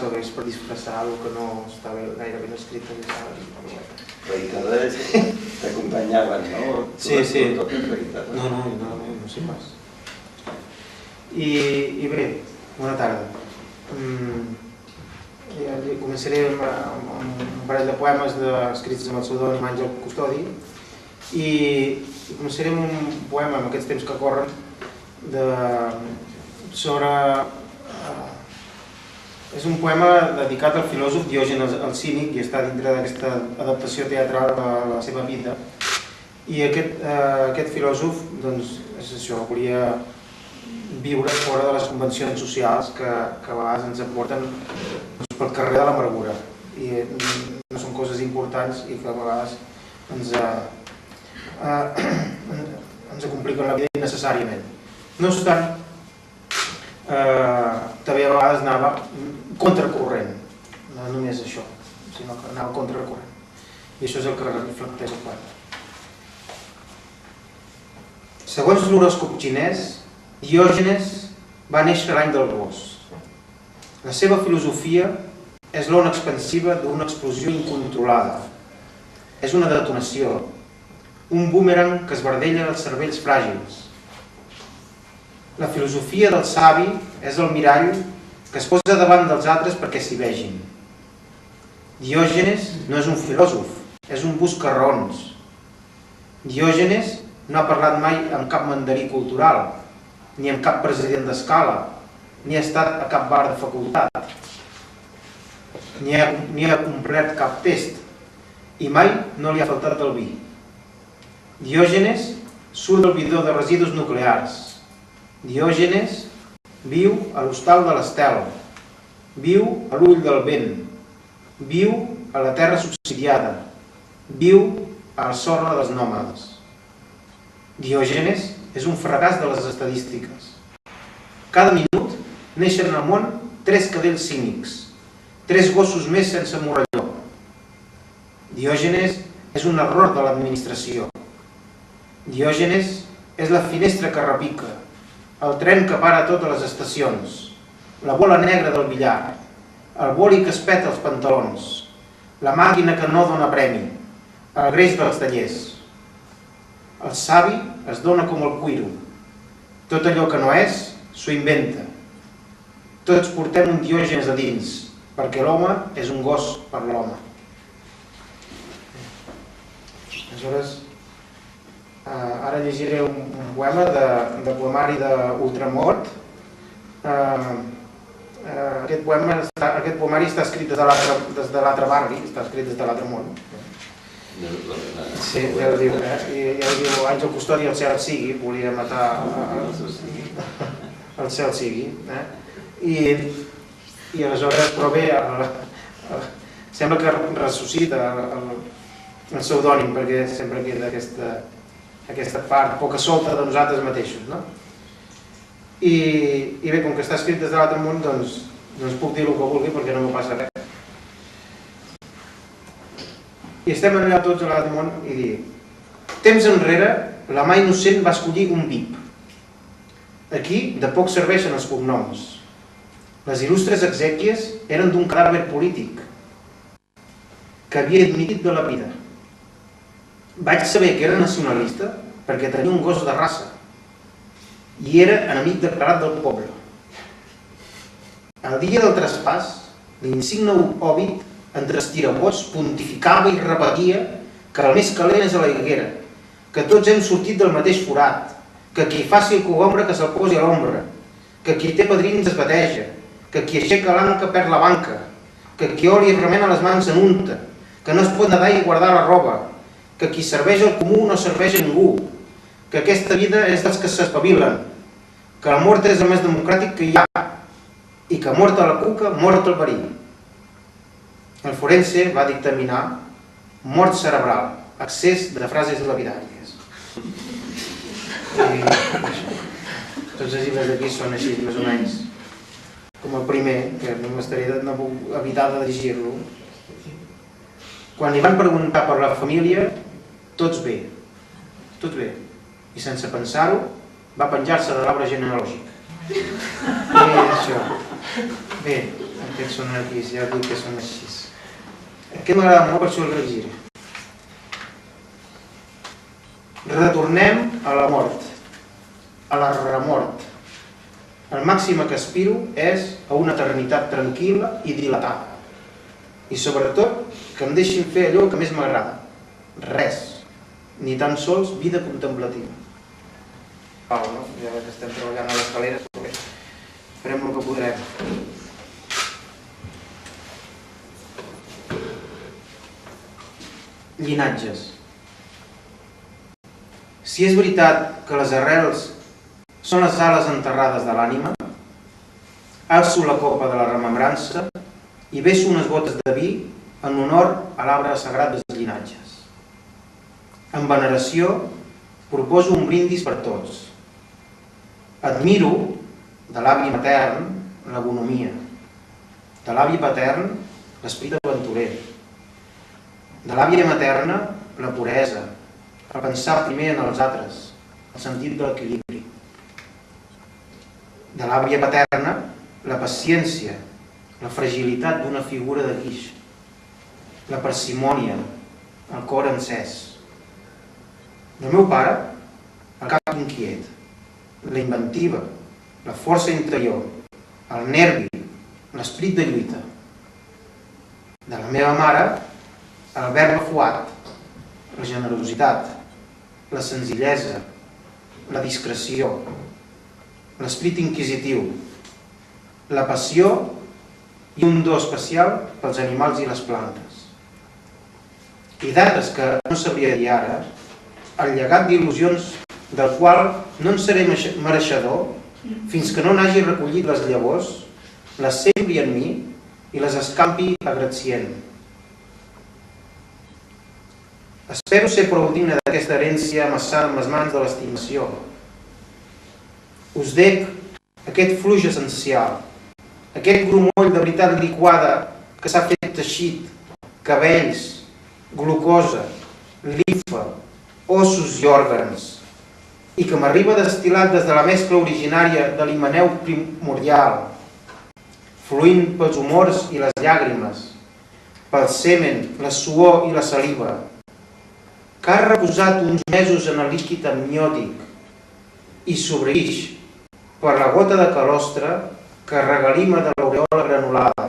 o és per disfressar el que no està gaire ben escrit. Reiterades t'acompanyaven, no? Sí. No sé pas. I bé, bona tarda. Començaré amb un parell de poemes escrits amb el pseudònim Àngel Custodi i començaré amb un poema en aquests temps que corren sobre... És un poema dedicat al filòsof Diògenes el Cínic i està dintre d'aquesta adaptació teatral de la seva vida. I aquest filòsof, doncs, és això, volia viure fora de les convencions socials que a vegades ens aporten pel carrer de l'amargura. I no són coses importants i que a vegades ens compliquen la vida innecessàriament. No obstant, també a vegades anava contracorrent, no només això, sinó que anava contracorrent. I això és el que reflecteix el poema. Segons l'horòscop xinès, Diògenes va néixer l'any del gos. La seva filosofia és l'ona expansiva d'una explosió incontrolada. És una detonació, un boomerang que esbardella els cervells fràgils. La filosofia del savi és el mirall que es posa davant dels altres perquè s'hi vegin. Diògenes no és un filòsof, és un busca-raons. Diògenes no ha parlat mai amb cap mandarí cultural, ni amb cap president d'escala, ni ha estat a cap bar de facultat, ni ha complert cap test, i mai no li ha faltat el vi. Diògenes surt del bidó de residus nuclears. Diògenes viu a l'hostal de l'Estel, viu a l'ull del vent, viu a la terra subsidiada, viu a la sorra dels nòmades. Diògenes és un fracàs de les estadístiques. Cada minut neixen al món 3 cadells cínics, 3 gossos més sense morralló. Diògenes és un error de l'administració. Diògenes és la finestra que repica, el tren que para a totes les estacions, la bola negra del billar, el boli que es peta els pantalons, la màquina que no dona premi, el greix dels tallers. El savi es dona com el cuiro. Tot allò que no és, s'ho inventa. Tots portem un Diògenes a dins, perquè l'home és un gos per l'home. Aleshores, ara llegiré un poema de poemari d'Ultramort. Aquest poemari està escrit des de l'altre barri, està escrit des de l'altre món. Sí, ja ho diu, i ja ho diu Àngel Custodi, el cel sigui, volia matar el cel sigui. I aleshores, però bé, sembla que ressuscita el pseudònim, perquè sempre queda aquesta part poca solta de nosaltres mateixos. I bé, com que està escrit des de l'altre món, doncs puc dir el que vulgui perquè no m'ho passa res. I estem allà tots a l'altre món i dir: temps enrere, la mà innocent va escollir un VIP. Aquí de poc serveixen els cognoms. Les il·lustres exèquies eren d'un cadàver polític que havia dimitit de la vida. Vaig saber que era nacionalista perquè tenia un gos de raça i era enemic declarat del poble. El dia del traspàs, l'insigne òbit entre estirabots pontificava i repetia que el més calent és a la higuera, que tots hem sortit del mateix forat, que qui faci el cogombre que se'l posi a l'ombra, que qui té padrins es bateja, que qui aixeca l'anca perd la banca, que qui oli i remena les mans s'enunta, que no es pot nedar i guardar la roba, que qui serveix al comú no serveix a ningú, que aquesta vida és dels que s'espavilen, que la mort és el més democràtic que hi ha i que mort a la cuca, mort al verí. El forense va dictaminar mort cerebral, excés de frases lapidàries. Tots els llibres d'aquí són així, més o menys. Com el primer, que no puc evitar de llegir-lo. Quan li van preguntar per la família, tots bé. I sense pensar-ho, va penjar-se de l'arbre genealògic. I això. Bé, Aquests són aquí, ja dic que són així. Aquest m'agrada molt, per això el llegiré. Retornem a la mort, a la remort. El màxim que aspiro és a una eternitat tranquil·la i dilatada. I sobretot, que em deixin fer allò que més m'agrada. Res, ni tan sols vida contemplativa. Ja que estem treballant a l'escalera, farem el que podrem. Llinatges. Si és veritat que les arrels són les ales enterrades de l'ànima, alço la copa de la remembrança i beso unes gotes de vi en honor a l'arbre sagrat dels llinatges. En veneració, proposo un brindis per tots. Admiro, de l'avi matern, la bonomia, de l'avi patern, l'esperit aventurer, de l'àvia materna, la puresa, el pensar primer en els altres, el sentit de l'equilibri. De l'àvia paterna, la paciència, la fragilitat d'una figura de guix, la parsimònia, el cor encès. Del meu pare, el cap inquiet, la inventiva, la força interior, el nervi, l'esperit de lluita. De la meva mare, el verb afuat, la generositat, la senzillesa, la discreció, l'esperit inquisitiu, la passió i un do especial pels animals i les plantes. I d'altres que no sabria dir ara, el llegat d'il·lusions del qual no en seré mereixedor fins que no n'hagi recollit les llavors, les sembri en mi i les escampi agradecient. Espero ser prou digne d'aquesta herència amassada amb les mans de l'estimació. Us dec aquest fluix essencial, aquest grumoll de veritat liquada que s'ha fet teixit, cabells, glucosa, limfa, ossos i òrgans, i que m'arriba destil·lat des de la mescla originària de l'himeneu primordial, fluint pels humors i les llàgrimes, pel semen, la suor i la saliva, que ha reposat uns mesos en el líquid amniòtic i sobreïx per la gota de calostre que regalima de l'aureola granulada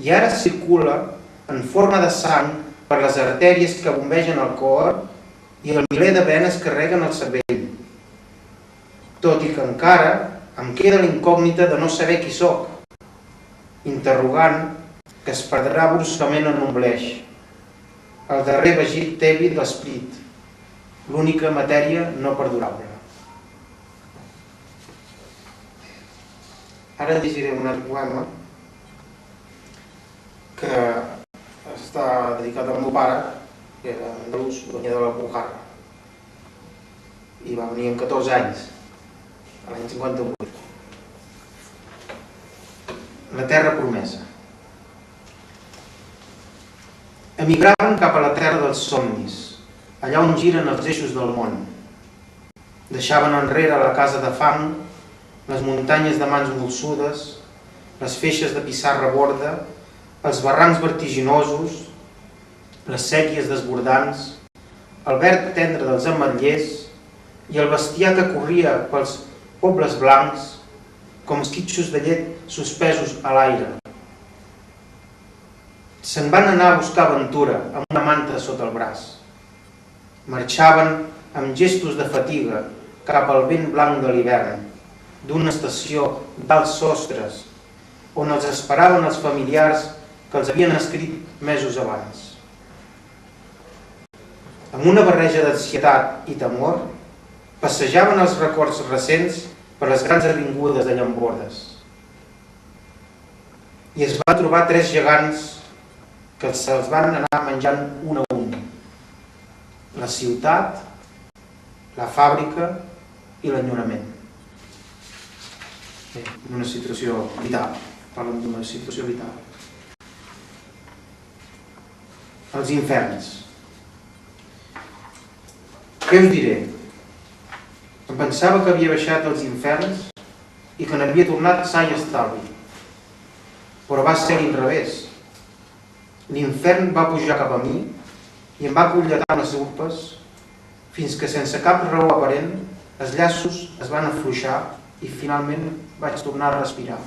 i ara circula en forma de sang per les artèries que bombegen el cor i el miler de venes que reguen el cervell, tot i que encara em queda la incògnita de no saber qui sóc, interrogant que es perdrà bruscament en un bleix, el darrer vagit tebi de l'esperit, l'única matèria no perdurable. Ara llegiré un altre poema que està dedicat al meu pare, que era andalús, venia de la Pujarra, i va venir amb 14 anys, a l'any 58. La terra promesa. Emigraven cap a la terra dels somnis, allà on giren els eixos del món. Deixaven enrere la casa de fang, les muntanyes de mans molsudes, les feixes de pissarra borda, els barrancs vertiginosos, les sèquies desbordants, el verd tendre dels ametllers i el bestiar que corria pels pobles blancs com esquitxos de llet suspesos a l'aire. Se'n van anar a buscar aventura amb una manta sota el braç. Marxaven amb gestos de fatiga cap al vent blanc de l'hivern, d'una estació d'alts sostres, on els esperaven els familiars que els havien escrit mesos abans. Amb una barreja d'ansietat i temor, passejaven els records recents per les grans avingudes de Llambordes. I es van trobar 3 gegants que se'ls van anar menjant un a un. La ciutat, la fàbrica i l'enyorament. Una situació vital. Parlen d'una situació vital. Els inferns. Què us diré? Em pensava que havia baixat als inferns i que n'havia tornat sa i estalvi. però va ser a l'inrevés. L'infern va pujar cap a mi i em va colletar amb les urpes fins que sense cap raó aparent els llaços es van afluixar i finalment vaig tornar a respirar.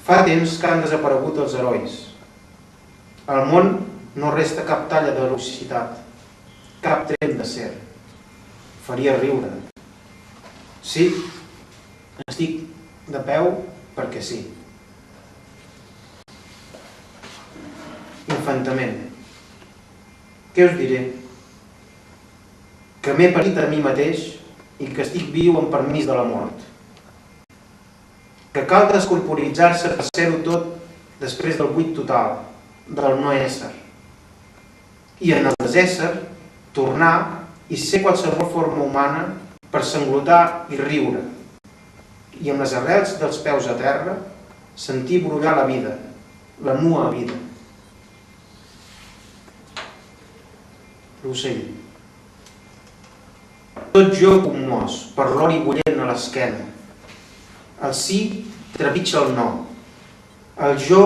Fa temps que han desaparegut els herois. Al món no resta cap talla de velocitat, cap tren d'acer. Faria riure. Sí, estic de peu perquè sí. Infantament. Què us diré? Que m'he parit a mi mateix i que estic viu amb permís de la mort. Que cal descorporitzar-se per ser-ho tot després del buit total, del no ésser. I en el desésser, tornar i ser qualsevol forma humana per sanglotar i riure. I amb les arrels dels peus a terra, sentir brollar la vida, la nua vida. L'ocell. Tot jo commós, per l'ori bullent a l'esquena. El sí trepitja el no. El jo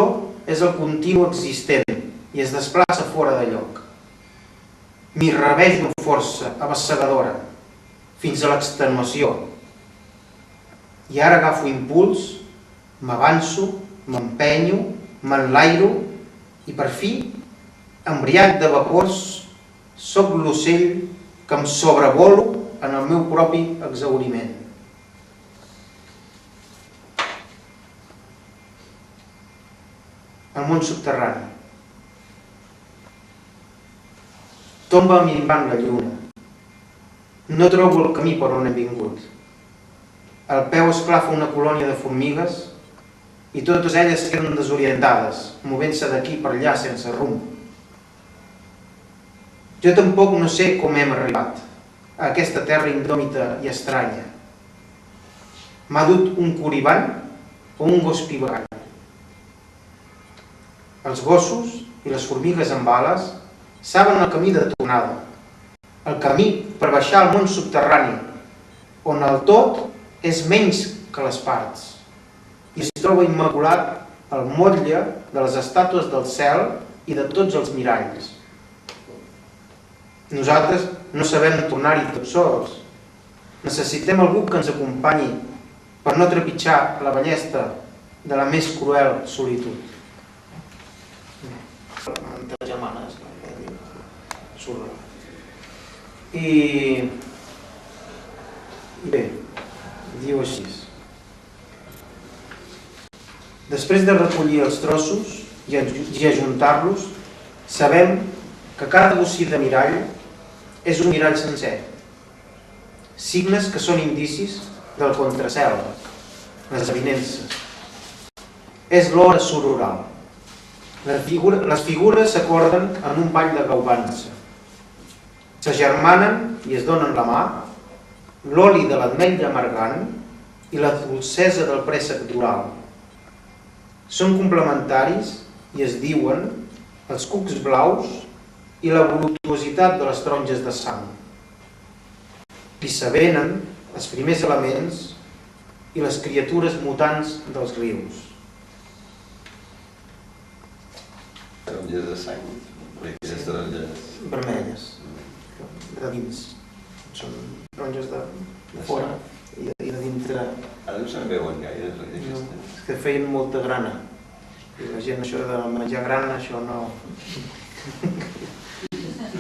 és el continu existent i es desplaça fora de lloc. M'hi revejo amb força abassegadora, fins a l'extenuació. I ara agafo impuls, m'avanço, m'empenyo, m'enlairo i per fi, embriac de vapors, soc l'ocell que em sobrevolo en el meu propi exhauriment. El món subterrani. Tomba minvant la lluna. No trobo el camí per on hem vingut. Al peu esclafa una colònia de formigues i totes elles queden desorientades, movent-se d'aquí per allà sense rumb. Jo tampoc no sé com hem arribat a aquesta terra indòmita i estranya. M'ha dut un coribant o un gos pivagant. Els gossos i les formigues amb ales saben el camí de tornada, el camí per baixar al món subterrani, on el tot és menys que les parts, i es troba immaculat el motlle de les estàtues del cel i de tots els miralls. Nosaltres no sabem tornar-hi tots sols. Necessitem algú que ens acompanyi per no trepitjar la ballesta de la més cruel solitud. Entre germanes, surt. I bé, diu així. Després de recollir els trossos i ajuntar-los, sabem que cada bocí de mirall és un mirall sencer. Signes que són indicis del contracel, les avinences. És l'hora sororal. Les figures s'acorden en un ball de gaubança. S'agermanen i es donen la mà, l'oli de l'ametlla amargant i la dolcesa del préssec d'oral. Són complementaris i es diuen els cucs blaus i la voluptuositat de les taronges de sang. I s'avenen els primers elements i les criatures mutants dels rius. Taronges de sang, aquestes taronges vermelles, de dins. Són taronges de fora i de dintre. Ara no se'n veuen gaire, no, és que feien molta grana. I la gent, això de menjar grana, això no...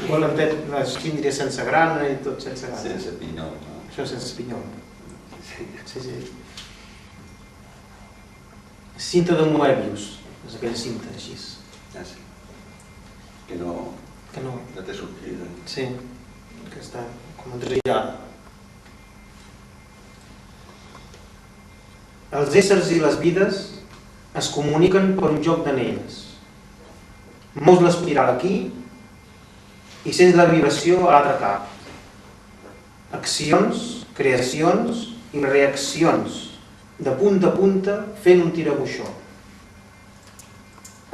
Igual les tindria sense grana i tot sense grana. Sense pinyol, no? Això sense pinyol. Sí. Cinta de Moebius, és aquella cinta així. Ah, sí. Que no té sortida. Sí, que està com enrotllada. Els éssers i les vides es comuniquen per un joc d'anelles. Mous l'espiral aquí i sents la vibració a l'altre cap. Accions, creacions i reaccions, de punta a punta fent un tirabuixó.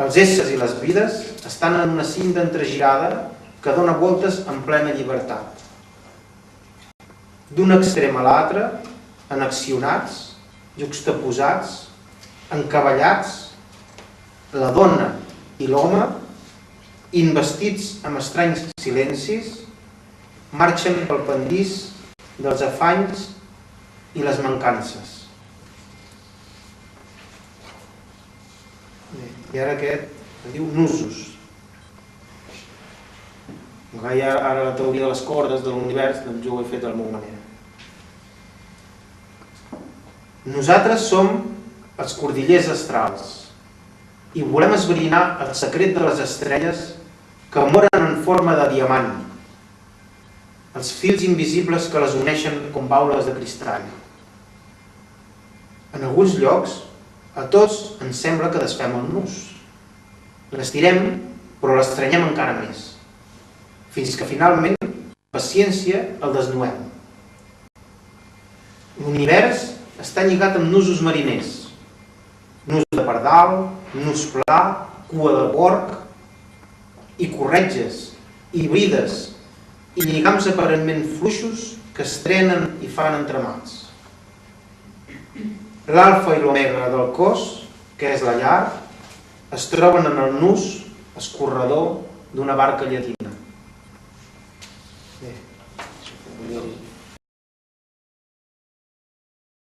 Els éssers i les vides estan en una cinta entregirada que dona voltes en plena llibertat. D'un extrem a l'altre, annexionats, juxtaposats, encavallats, la dona i l'home, investits amb estranys silencis, marxen pel pendís dels afanys i les mancances. I ara aquest es diu nusos. Hi ha ara la teoria de les cordes de l'univers, doncs jo ho he fet de la meva manera. Nosaltres som els cordillers astrals i volem esbrinar el secret de les estrelles que moren en forma de diamant, els fils invisibles que les uneixen com baules de cristall. En alguns llocs, a tots ens sembla que desfem el nus. L'estirem, però l'estranyem encara més, fins que finalment, paciència, el desnuem. L'univers està lligat amb nusos mariners, nus de pardal, nus pla, cua de porc, i corretges, i brides, i lligams aparentment fluixos que es trenen i fan entramats. L'alfa i l'omega del cos, que és la llar, es troben en el nus escorredor d'una barca llatina. Bé,